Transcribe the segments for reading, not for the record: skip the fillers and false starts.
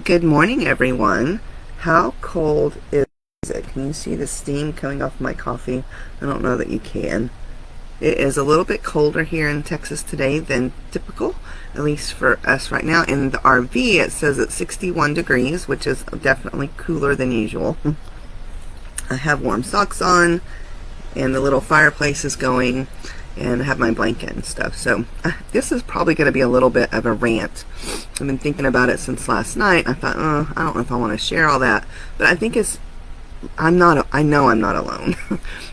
Good morning, everyone. How cold is it? Can you see the steam coming off my coffee? I don't know that you can. It is a little bit colder here in Texas today than typical, at least for us right now. In the RV, it says it's 61 degrees, which is definitely cooler than usual. I have warm socks on, and the little fireplace is going, and I have my blanket and stuff. So this is probably going to be a little bit of a rant. I've been thinking about it since last night. I thought, I don't know if I want to share all that, but I think I know I'm not alone.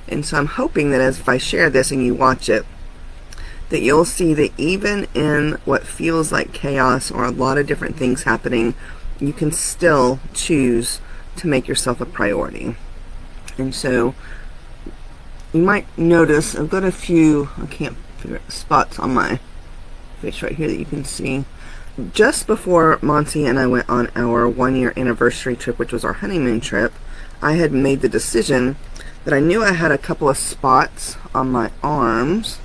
And so I'm hoping that if I share this and you watch it, that you'll see that even in what feels like chaos or a lot of different things happening, you can still choose to make yourself a priority. And so you might notice I've got a few, I can't figure out, spots on my face right here that you can see. Just before Monty and I went on our 1-year anniversary trip, which was our honeymoon trip, I had made the decision that I knew I had a couple of spots on my arms.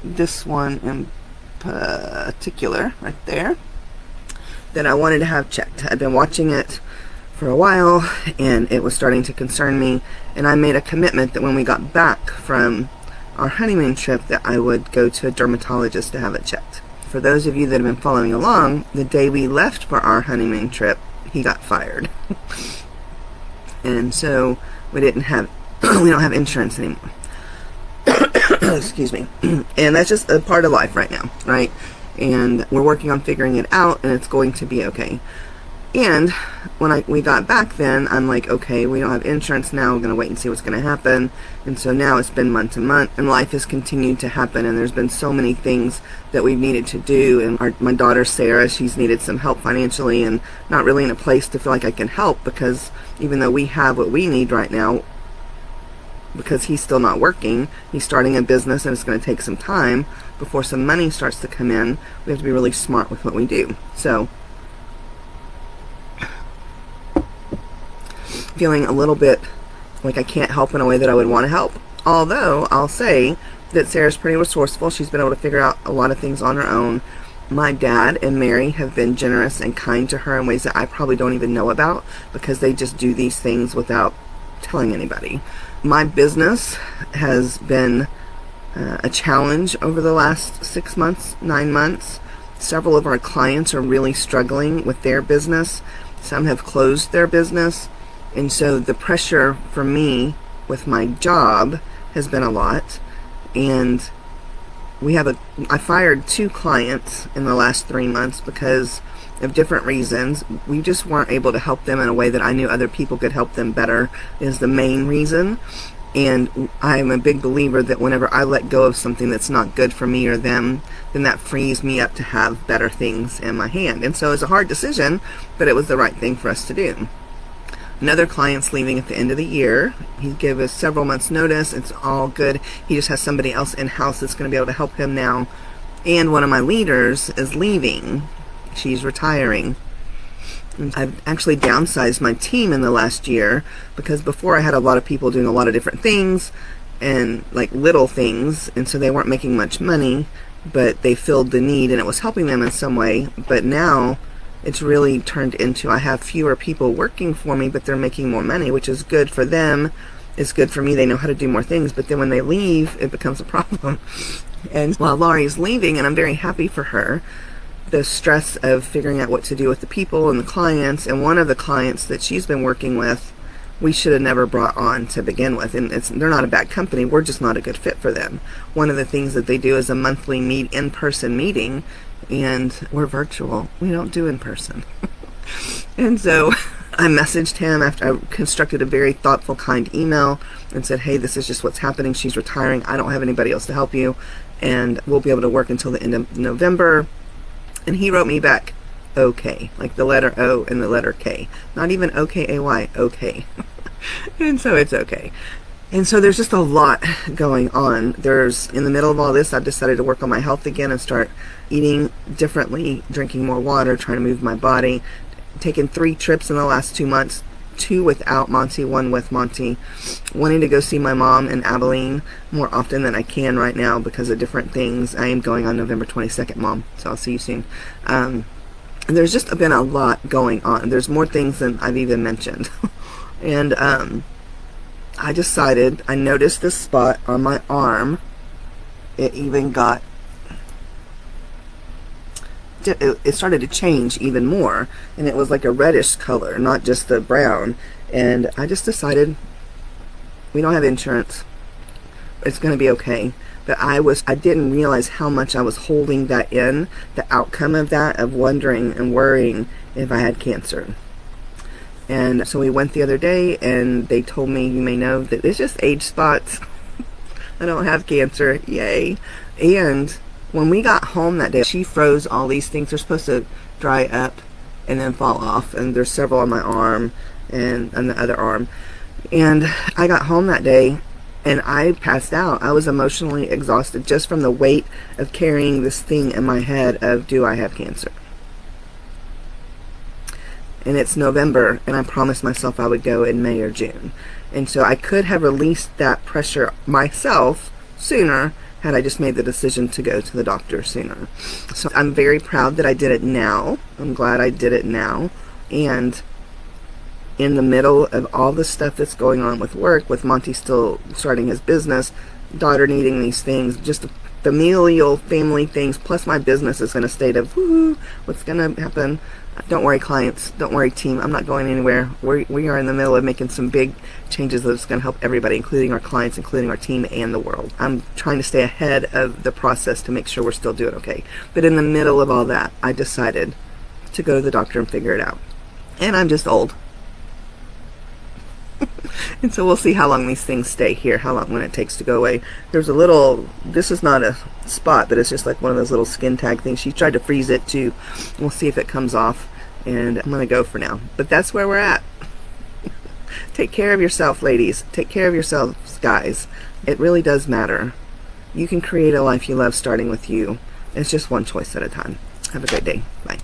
This one in particular, right there, that I wanted to have checked. I'd been watching it for a while, and it was starting to concern me, and I made a commitment that when we got back from our honeymoon trip that I would go to a dermatologist to have it checked. For those of you that have been following along, the day we left for our honeymoon trip, he got fired. And so we don't have insurance anymore. Excuse me. And that's just a part of life right now, right? And we're working on figuring it out, and it's going to be okay. And when we got back then, I'm like, okay, we don't have insurance now. We're going to wait and see what's going to happen. And so now it's been month to month, and life has continued to happen. And there's been so many things that we've needed to do. And my daughter, Sarah, she's needed some help financially and not really in a place to feel like I can help, because even though we have what we need right now, because he's still not working, he's starting a business, and it's going to take some time before some money starts to come in. We have to be really smart with what we do. So feeling a little bit like I can't help in a way that I would want to help. Although I'll say that Sarah's pretty resourceful. She's been able to figure out a lot of things on her own. My dad and Mary have been generous and kind to her in ways that I probably don't even know about, because they just do these things without telling anybody. My business has been a challenge over the last 6 months, 9 months. Several of our clients are really struggling with their business. Some have closed their business. And so the pressure for me with my job has been a lot. And I fired 2 clients in the last 3 months because of different reasons. We just weren't able to help them in a way that I knew other people could help them better, is the main reason. And I'm a big believer that whenever I let go of something that's not good for me or them, then that frees me up to have better things in my hand. And so it's a hard decision, but it was the right thing for us to do. Another client's leaving at the end of the year. He gave us several months notice. It's all good. He just has somebody else in-house that's going to be able to help him now. And one of my leaders is leaving. She's retiring. And I've actually downsized my team in the last year, because before I had a lot of people doing a lot of different things, and like little things, and so they weren't making much money, but they filled the need and it was helping them in some way. But now it's really turned into, I have fewer people working for me, but they're making more money, which is good for them. It's good for me. They know how to do more things. But then when they leave, it becomes a problem. And while Laurie's leaving, and I'm very happy for her, the stress of figuring out what to do with the people and the clients, and one of the clients that she's been working with, we should have never brought on to begin with. And they're not a bad company. We're just not a good fit for them. One of the things that they do is a monthly in-person meeting, and we're virtual. We don't do in person. And so I messaged him after I constructed a very thoughtful, kind email and said, hey, this is just what's happening. She's retiring. I don't have anybody else to help you, and we'll be able to work until the end of November. And he wrote me back, okay, like the letter O and the letter K. Not even O-K-A-Y, okay. And so it's okay. And so there's just a lot going on. In the middle of all this, I've decided to work on my health again and start eating differently, drinking more water, trying to move my body. Taken 3 trips in the last 2 months, 2 without Monty, 1 with Monty. Wanting to go see my mom in Abilene more often than I can right now because of different things. I am going on November 22nd, Mom, so I'll see you soon. And there's just been a lot going on. There's more things than I've even mentioned. And I decided, I noticed this spot on my arm. It even got, it started to change even more. And it was like a reddish color, not just the brown. And I just decided, we don't have insurance. It's going to be okay. But I didn't realize how much I was holding that in, the outcome of that, of wondering and worrying if I had cancer. And so we went the other day, and they told me, you may know that it's just age spots. I don't have cancer, yay. And when we got home that day, she froze all these things. They're supposed to dry up and then fall off, and there's several on my arm and on the other arm. And I got home that day, and I passed out. I was emotionally exhausted just from the weight of carrying this thing in my head of, do I have cancer? And it's November, and I promised myself I would go in May or June. And so I could have released that pressure myself sooner had I just made the decision to go to the doctor sooner. So I'm very proud that I did it now. I'm glad I did it now. And in the middle of all the stuff that's going on with work, with Monty still starting his business, daughter needing these things, just the familial family things, plus my business is in a state of, whoo, what's going to happen? Don't worry, clients. Don't worry, team. I'm not going anywhere. We are in the middle of making some big changes that's going to help everybody, including our clients, including our team, and the world. I'm trying to stay ahead of the process to make sure we're still doing okay. But in the middle of all that, I decided to go to the doctor and figure it out. And I'm just old. And so we'll see how long these things stay here, how long when it takes to go away. There's a little, this is not a spot, but it's just like one of those little skin tag things. She tried to freeze it too. We'll see if it comes off, and I'm going to go for now. But that's where we're at. Take care of yourself, ladies. Take care of yourselves, guys. It really does matter. You can create a life you love starting with you. It's just one choice at a time. Have a great day. Bye.